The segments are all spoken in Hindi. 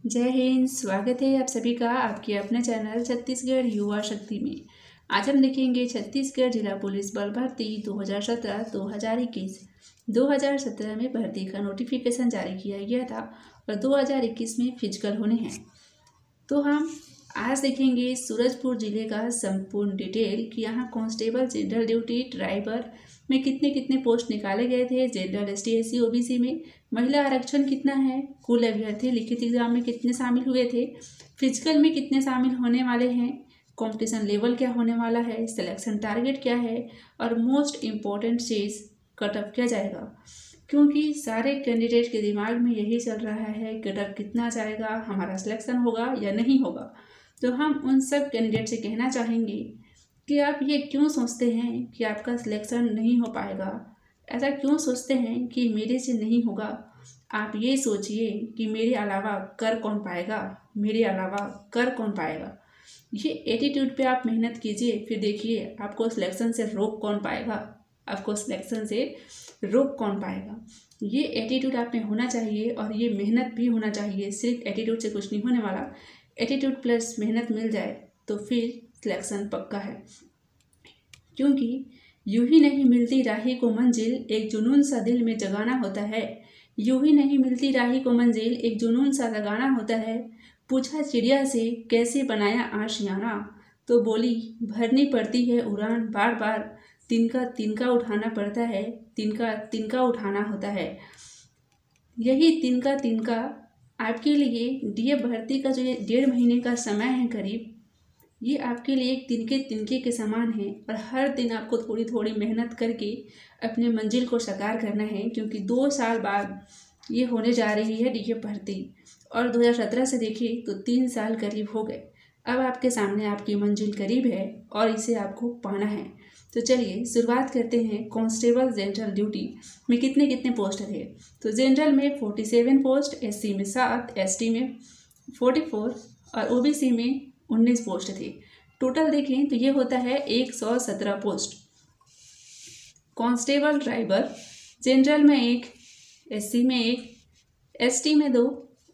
जय हिंद। स्वागत है आप सभी का आपके अपने चैनल छत्तीसगढ़ युवा शक्ति में। आज हम देखेंगे छत्तीसगढ़ जिला पुलिस बल भर्ती 2017-2021। 2017 में भर्ती का नोटिफिकेशन जारी किया गया था और 2021 में फिजिकल होने हैं। तो हम आज देखेंगे सूरजपुर जिले का संपूर्ण डिटेल कि यहाँ कांस्टेबल, जनरल ड्यूटी, ड्राइवर में कितने कितने पोस्ट निकाले गए थे, जनरल, ST, SC, OBC में महिला आरक्षण कितना है, कुल अभ्यर्थी लिखित एग्जाम में कितने शामिल हुए थे, फिजिकल में कितने शामिल होने वाले हैं, कंपटीशन लेवल क्या होने वाला है, सिलेक्शन टारगेट क्या है और मोस्ट इम्पॉर्टेंट चीज़ कट ऑफ क्या जाएगा। क्योंकि सारे कैंडिडेट के दिमाग में यही चल रहा है कट ऑफ कितना जाएगा, हमारा सिलेक्शन होगा या नहीं होगा। तो हम उन सब कैंडिडेट से कहना चाहेंगे कि आप ये क्यों सोचते हैं कि आपका सिलेक्शन नहीं हो पाएगा, ऐसा क्यों सोचते हैं कि मेरे से नहीं होगा। आप ये सोचिए कि मेरे अलावा कर कौन पाएगा, मेरे अलावा कर कौन पाएगा। ये एटीट्यूड पे आप मेहनत कीजिए, फिर देखिए आपको सिलेक्शन से रोक कौन पाएगा, आपको सिलेक्शन से रोक कौन पाएगा। ये एटीट्यूड आप में होना चाहिए और ये मेहनत भी होना चाहिए। सिर्फ एटीट्यूड से कुछ नहीं होने वाला, एटीट्यूड प्लस मेहनत मिल जाए तो फिर सिलेक्शन पक्का है। क्योंकि यूं ही नहीं मिलती राही को मंजिल, एक जुनून सा दिल में जगाना होता है। यूं ही नहीं मिलती राही को मंजिल, एक जुनून सा जगाना होता है। पूछा चिड़िया से कैसे बनाया आशियाना, तो बोली भरनी पड़ती है उड़ान बार बार, तिनका तिनका उठाना पड़ता है, तिनका तिनका उठाना होता है। यही तिनका तिनका आपके लिए DA भर्ती का जो ये 1.5 महीने का समय है करीब, ये आपके लिए एक तिनके तिनके के समान है और हर दिन आपको थोड़ी थोड़ी मेहनत करके अपने मंजिल को साकार करना है। क्योंकि 2 साल बाद ये होने जा रही है DA भर्ती और 2017 से देखिए तो 3 साल करीब हो गए। अब आपके सामने आपकी मंजिल करीब है और इसे आपको पाना है। तो चलिए शुरुआत करते हैं। कांस्टेबल जनरल ड्यूटी में कितने कितने पोस्ट थे। तो जनरल में 47 पोस्ट, SC में 7, ST में 44 और OBC में 19 पोस्ट थे। टोटल देखें तो ये होता है 117 पोस्ट। कांस्टेबल ड्राइवर जनरल में 1, SC में 1, ST में 2,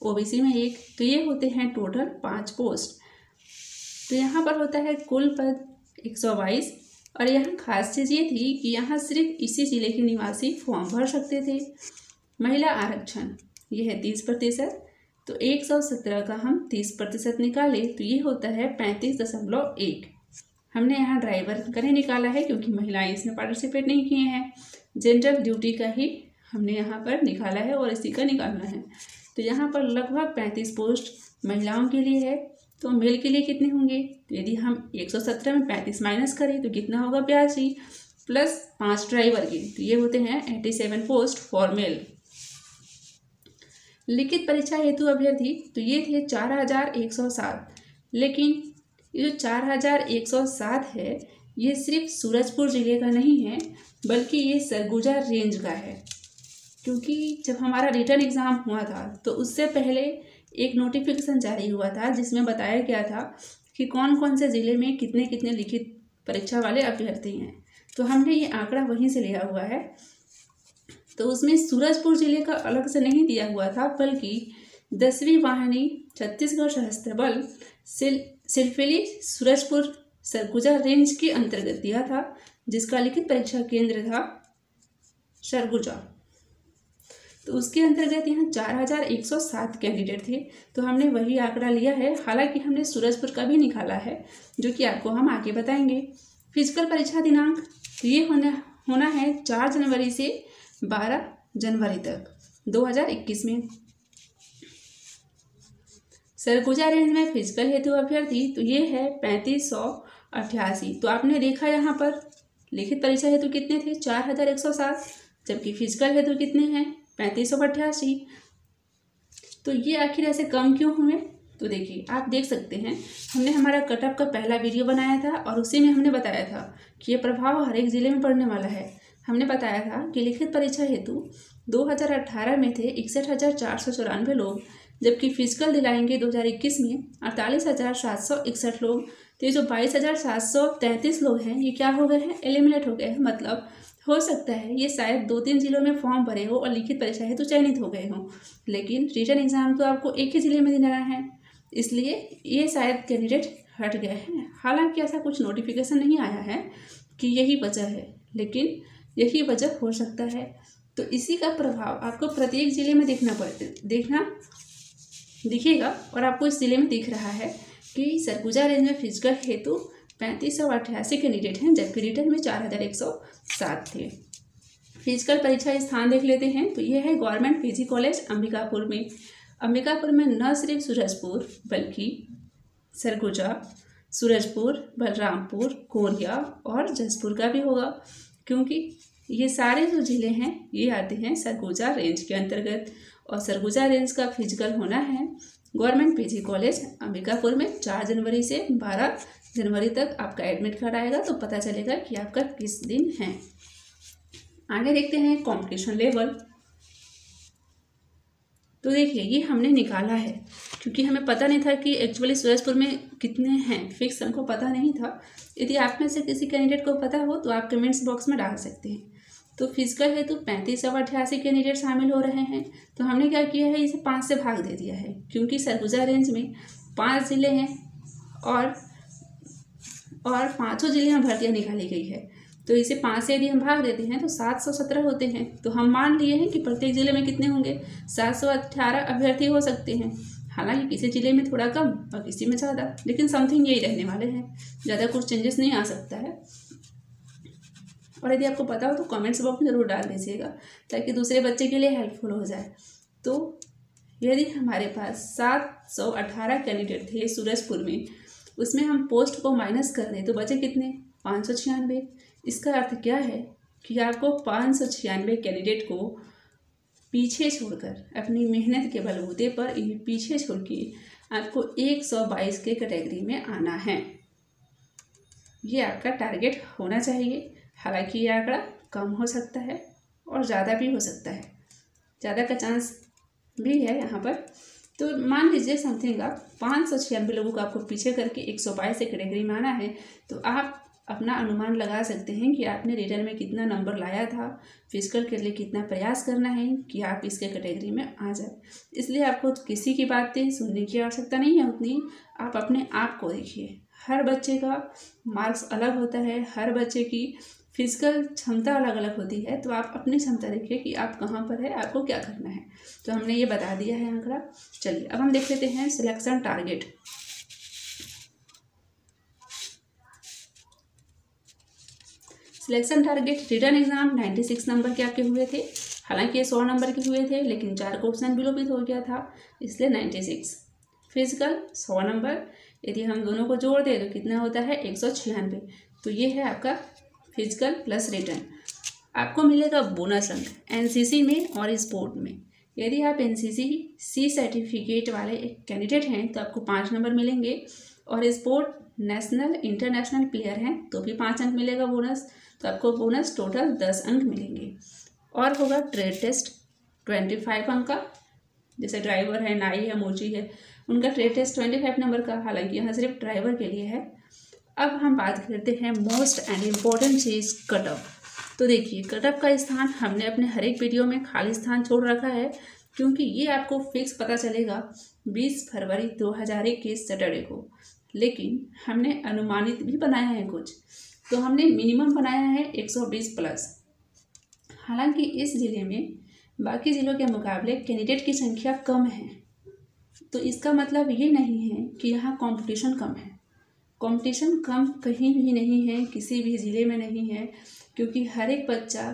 OBC में 1, तो ये होते हैं टोटल 5 पोस्ट। तो यहाँ पर होता है कुल पद 122 और यहाँ खास चीज़ ये थी कि यहाँ सिर्फ इसी जिले के निवासी फॉर्म भर सकते थे। महिला आरक्षण ये है 30%, तो 117 का हम 30% निकाले तो ये होता है 35.1। हमने यहाँ ड्राइवर का नहीं निकाला है क्योंकि महिलाएं इसमें पार्टिसिपेट नहीं किए हैं। जनरल ड्यूटी का ही हमने यहाँ पर निकाला है और इसी का निकालना है। तो यहाँ पर लगभग 35 पोस्ट महिलाओं के लिए है। तो मेल के लिए कितने होंगे, तो यदि हम 117 में 35 माइनस करें तो कितना होगा 82 प्लस 5 ड्राइवर के, तो ये होते हैं 87 पोस्ट फॉर मेल। लिखित परीक्षा हेतु अभ्यर्थी तो ये थे 4107। लेकिन ये जो 4107 है ये सिर्फ सूरजपुर जिले का नहीं है बल्कि ये सरगुजा रेंज का है। क्योंकि जब हमारा रिटर्न एग्ज़ाम हुआ था तो उससे पहले एक नोटिफिकेशन जारी हुआ था जिसमें बताया गया था कि कौन कौन से ज़िले में कितने कितने लिखित परीक्षा वाले अभ्यर्थी हैं। तो हमने ये आंकड़ा वहीं से लिया हुआ है। तो उसमें सूरजपुर जिले का अलग से नहीं दिया हुआ था बल्कि 10वीं वाहिनी छत्तीसगढ़ सशस्त्र बल सिलफिली सूरजपुर सरगुजा रेंज के अंतर्गत दिया था, जिसका लिखित परीक्षा केंद्र था सरगुजा। तो उसके अंतर्गत यहाँ 4107 कैंडिडेट थे। तो हमने वही आंकड़ा लिया है, हालांकि हमने सूरजपुर का भी निकाला है जो कि आपको हम आगे बताएंगे। फिजिकल परीक्षा दिनांक तो ये होना है 4 जनवरी से 12 जनवरी तक 2021 में। सरगुजा रेंज में फिजिकल हेतु अभ्यर्थी तो ये है 3588। तो आपने देखा यहाँ पर लिखित परीक्षा हेतु कितने थे 4107, जबकि फिजिकल हेतु कितने हैं 3588। तो ये आखिर ऐसे कम क्यों हुए, तो देखिए आप देख सकते हैं हमने हमारा कटअप का पहला वीडियो बनाया था और उसी में हमने बताया था कि ये प्रभाव हर एक ज़िले में पड़ने वाला है। हमने बताया था कि लिखित परीक्षा हेतु 2018 में थे 61,494 लोग, जबकि फिजिकल दिलाएंगे 2021 में 48,761 लोग। तो ये जो 22,733 लोग हैं ये क्या हो गए हैं, एलिमिनेट हो गए हैं। मतलब हो सकता है ये शायद 2-3 जिलों में फॉर्म भरे हो और लिखित परीक्षा है तो चयनित हो गए हों, लेकिन रिटन एग्ज़ाम तो आपको एक ही ज़िले में देना है, इसलिए ये शायद कैंडिडेट हट गए हैं। हालांकि ऐसा कुछ नोटिफिकेशन नहीं आया है कि यही वजह है, लेकिन यही वजह हो सकता है। तो इसी का प्रभाव आपको प्रत्येक ज़िले में देखना दिखेगा और आपको इस ज़िले में दिख रहा है कि सरगुजा रेंज में फिजिकल हेतु 3588 कैंडिडेट हैं, जबकि रिटर्न में 4107 थे। फिजिकल परीक्षा स्थान देख लेते हैं तो यह है गवर्नमेंट पीजी कॉलेज अंबिकापुर में। अंबिकापुर में न सिर्फ सूरजपुर बल्कि सरगुजा, सूरजपुर, बलरामपुर, कोरिया और जसपुर का भी होगा, क्योंकि ये सारे जो ज़िले हैं ये आते हैं सरगुजा रेंज के अंतर्गत। और सरगुजा रेंज का फिजिकल होना है गवर्नमेंट पीजी कॉलेज अंबिकापुर में 4 जनवरी से 12 जनवरी तक आपका एडमिट कार्ड आएगा तो पता चलेगा कि आपका किस दिन है। आगे देखते हैं कंपटीशन लेवल। तो देखिए ये हमने निकाला है क्योंकि हमें पता नहीं था कि एक्चुअली सूरजपुर में कितने हैं, फिक्स हमको पता नहीं था। यदि आप में से किसी कैंडिडेट को पता हो तो आप कमेंट्स बॉक्स में डाल सकते हैं। तो फिजिकल है तो 3588 कैंडिडेट शामिल हो रहे हैं। तो हमने क्या किया है, इसे 5 से भाग दे दिया है, क्योंकि सरगुजा रेंज में 5 ज़िले हैं और 5 ज़िले में भर्तियाँ निकाली गई है। तो इसे 5 से यदि हम भाग देते हैं तो 717 होते हैं। तो हम मान लिए हैं कि प्रत्येक ज़िले में कितने होंगे, 718 अभ्यर्थी हो सकते हैं। हालांकि किसी ज़िले में थोड़ा कम और किसी में ज़्यादा, लेकिन समथिंग यही रहने वाले हैं, ज़्यादा कुछ चेंजेस नहीं आ सकता है। और यदि आपको पता हो तो कमेंट्स बॉक्स में ज़रूर डाल दीजिएगा ताकि दूसरे बच्चे के लिए हेल्पफुल हो जाए। तो यदि हमारे पास 718 कैंडिडेट थे सूरजपुर में, उसमें हम पोस्ट को माइनस कर दें तो बचे कितने, 596। इसका अर्थ क्या है कि आपको 596 कैंडिडेट को पीछे छोड़कर, अपनी मेहनत के बलबूते पर इन्हें पीछे छोड़ के आपको 122 के कैटेगरी में आना है। ये आपका टारगेट होना चाहिए। हालांकि ये आंकड़ा कम हो सकता है और ज़्यादा भी हो सकता है, ज़्यादा का चांस भी है यहाँ पर। तो मान लीजिए समथिंग आप 596 लोगों को आपको पीछे करके 122 से कैटेगरी में आना है, तो आप अपना अनुमान लगा सकते हैं कि आपने रिटर्न में कितना नंबर लाया था, फिजिकल के लिए कितना प्रयास करना है कि आप इसके कैटेगरी में आ जाए। इसलिए आपको किसी की बातें सुनने की आवश्यकता नहीं है, उतनी आप अपने आप को देखिए। हर बच्चे का मार्क्स अलग होता है, हर बच्चे की फिजिकल क्षमता अलग अलग होती है। तो आप अपनी क्षमता देखिए कि आप कहाँ पर है, आपको क्या करना है। तो हमने ये बता दिया है आंकड़ा। चलिए अब हम देख लेते हैं selection target. Selection target written exam 96 number के आपके हुए थे। हालांकि ये 100 नंबर के हुए थे, लेकिन 4 को ऑप्शन विलोपित हो गया था, इसलिए 96। फिजिकल 100 नंबर, यदि हम दोनों को जोड़ दें तो कितना होता है, 196। तो ये है आपका फिजिकल प्लस रिटन। आपको मिलेगा बोनस अंक एनसीसी में और स्पोर्ट में। यदि आप एनसीसी सी सर्टिफिकेट वाले एक कैंडिडेट हैं तो आपको 5 नंबर मिलेंगे, और स्पोर्ट नेशनल इंटरनेशनल प्लेयर हैं तो भी 5 अंक मिलेगा बोनस। तो आपको बोनस टोटल 10 अंक मिलेंगे। और होगा ट्रेड टेस्ट 25 अंक का, जैसे ड्राइवर है, नाई है, मोची है, उनका ट्रेड टेस्ट 25 नंबर का। हालांकि यहाँ सिर्फ ड्राइवर के लिए है। अब हम बात करते हैं most and important cheese, cut off. तो देखिए कट ऑफ का स्थान हमने अपने हर एक वीडियो में खाली स्थान छोड़ रखा है, क्योंकि ये आपको फिक्स पता चलेगा 20 फरवरी 2021 सैटरडे को। लेकिन हमने अनुमानित भी बनाया है कुछ, तो हमने मिनिमम बनाया है 120 प्लस। हालांकि इस ज़िले में बाकी ज़िलों के मुकाबले कैंडिडेट की संख्या कम है, तो इसका मतलब ये नहीं है कि यहाँ कंपटीशन कम है। कंपटीशन कम कहीं भी नहीं है, किसी भी ज़िले में नहीं है, क्योंकि हर एक बच्चा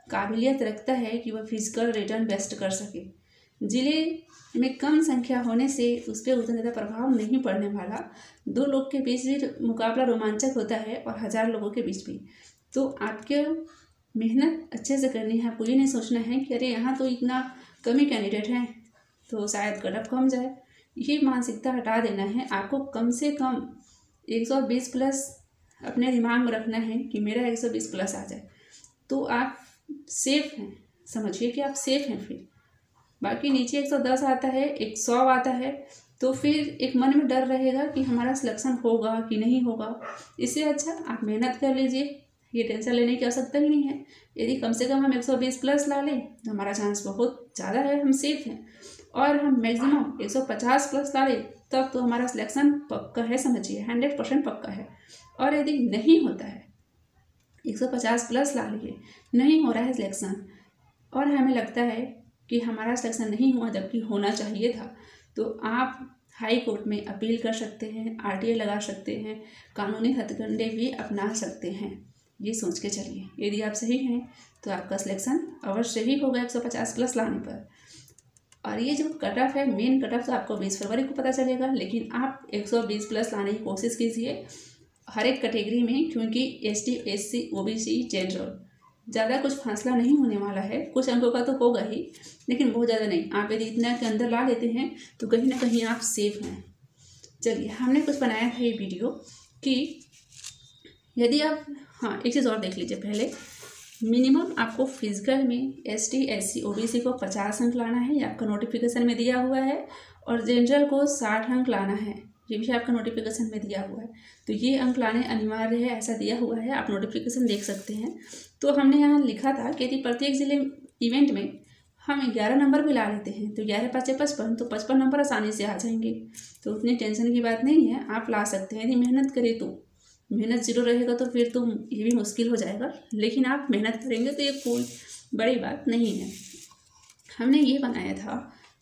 काबिलियत रखता है कि वह फिजिकल रिटर्न बेस्ट कर सके। ज़िले में कम संख्या होने से उस पर उतना ज़्यादा प्रभाव नहीं पड़ने वाला। 2 लोग के बीच भी मुकाबला रोमांचक होता है और 1000 लोगों के बीच भी। तो आपके मेहनत अच्छे से करनी है। आपको ये नहीं सोचना है कि अरे यहाँ तो इतना कम ही कैंडिडेट हैं तो शायद कट ऑफ कम जाए। ये मानसिकता हटा देना है। आपको कम से कम 120 प्लस अपने दिमाग में रखना है कि मेरा 120 प्लस आ जाए तो आप सेफ हैं। समझिए कि आप सेफ हैं। फिर बाकी नीचे 110 आता है, 100 आता है, तो फिर एक मन में डर रहेगा कि हमारा सिलेक्शन होगा कि नहीं होगा। इससे अच्छा आप मेहनत कर लीजिए, ये टेंशन लेने की आवश्यकता ही नहीं है। यदि कम से कम हम 120 प्लस ला लें तो हमारा चांस बहुत ज़्यादा है, हम सेफ हैं। और हम मैक्सिमम 150 प्लस ला लें तब तो हमारा सिलेक्शन पक्का है, समझिए 100% पक्का है। और यदि नहीं होता है, 150 प्लस ला लिए, नहीं हो रहा है सिलेक्शन और हमें लगता है कि हमारा सिलेक्शन नहीं हुआ जबकि होना चाहिए था, तो आप हाई कोर्ट में अपील कर सकते हैं, RTA लगा सकते हैं, कानूनी हथकंडे भी अपना सकते हैं। ये सोच के चलिए, यदि आप सही हैं तो आपका सिलेक्शन अवश्य ही होगा 150 प्लस लाने पर। और ये जो कट ऑफ है, मेन कट ऑफ तो आपको 20 फरवरी को पता चलेगा, लेकिन आप 120 प्लस लाने की कोशिश कीजिए हर एक कैटेगरी में, क्योंकि ST SC OBC जनरल ज़्यादा कुछ फासला नहीं होने वाला है। कुछ अंकों का तो होगा ही, लेकिन बहुत ज़्यादा नहीं। आप यदि इतना के अंदर ला लेते हैं तो कहीं ना कहीं आप सेफ हैं। चलिए, हमने कुछ बनाया था ये वीडियो कि यदि आप, हाँ एक चीज़ और देख लीजिए पहले, मिनिमम आपको फिजिकल में ST SC OBC को 50 अंक लाना है, ये आपका नोटिफिकेशन में दिया हुआ है, और जनरल को 60 अंक लाना है, ये भी आपका नोटिफिकेशन में दिया हुआ है। तो ये अंक लाने अनिवार्य है, ऐसा दिया हुआ है, आप नोटिफिकेशन देख सकते हैं। तो हमने यहाँ लिखा था कि यदि प्रत्येक जिले इवेंट में हम 11 नंबर भी ला लेते हैं तो 11 × 5 = 55, तो 55 नंबर आसानी से आ जाएंगे। तो उतनी टेंशन की बात नहीं है, आप ला सकते हैं यदि मेहनत करें तो। मेहनत जीरो रहेगा तो फिर तो ये भी मुश्किल हो जाएगा, लेकिन आप मेहनत करेंगे तो ये कोई बड़ी बात नहीं है। हमने ये बनाया था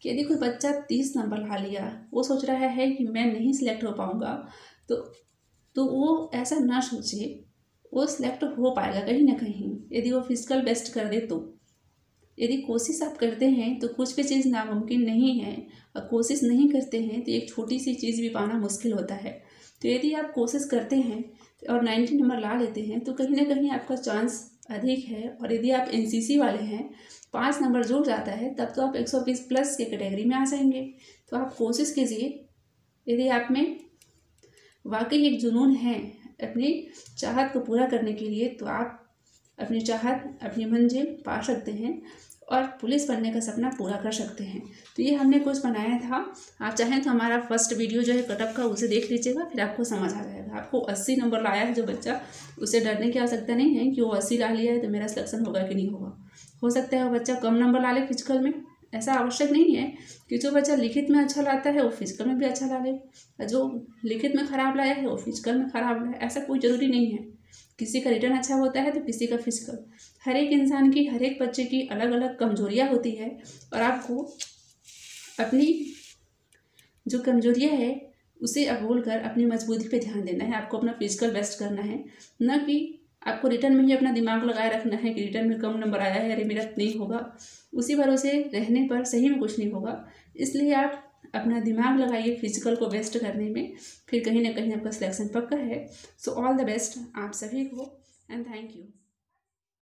कि यदि कोई बच्चा 30 नंबर ला लिया, वो सोच रहा है कि मैं नहीं सिलेक्ट हो पाऊँगा, तो वो ऐसा ना सोचे, वो सिलेक्ट हो पाएगा कहीं ना कहीं यदि वो फिजिकल बेस्ट कर दे तो। यदि कोशिश आप करते हैं तो कुछ भी चीज़ नामुमकिन नहीं है, और कोशिश नहीं करते हैं तो एक छोटी सी चीज़ भी पाना मुश्किल होता है। तो यदि आप कोशिश करते हैं और 90 नंबर ला लेते हैं तो कहीं ना कहीं आपका चांस अधिक है। और यदि आप NCC वाले हैं, 5 नंबर जुड़ जाता है, तब तो आप 120 प्लस के कैटेगरी में आ जाएंगे। तो आप कोशिश कीजिए, यदि आप में वाकई एक जुनून है अपनी चाहत को पूरा करने के लिए, तो आप अपनी चाहत, अपनी मंजिल पा सकते हैं और पुलिस बनने का सपना पूरा कर सकते हैं। तो ये हमने कुछ बनाया था। आप चाहें तो हमारा फर्स्ट वीडियो जो है कटअप का, उसे देख लीजिएगा, फिर आपको समझ आ जाएगा। आपको 80 नंबर लाया है जो बच्चा, उसे डरने की आवश्यकता नहीं है कि वो 80 ला लिया है तो मेरा सिलेक्शन होगा कि नहीं होगा। हो सकता है वो बच्चा कम नंबर ला ले फिजिकल में, ऐसा आवश्यक नहीं है कि जो बच्चा लिखित में अच्छा लाता है वो फिजिकल में भी अच्छा ला ले, जो लिखित में खराब लाया है वो फिजिकल में खराब लाए, ऐसा कोई ज़रूरी नहीं है। किसी का रिटर्न अच्छा होता है तो किसी का फिजिकल। हर एक इंसान की, हर एक बच्चे की अलग अलग कमजोरियाँ होती है, और आपको अपनी जो कमजोरियाँ है उसे अभूल कर अपनी मजबूती पे ध्यान देना है। आपको अपना फिजिकल बेस्ट करना है, न कि आपको रिटर्न में ही अपना दिमाग लगाए रखना है कि रिटर्न में कम नंबर आया है, अरे मेरा नहीं होगा। उसी भरोसे रहने पर सही में कुछ नहीं होगा। इसलिए आप अपना दिमाग लगाइए फिजिकल को बेस्ट करने में, फिर कहीं ना कहीं आपका सिलेक्शन पक्का है। सो ऑल द बेस्ट आप सभी को, एंड थैंक यू।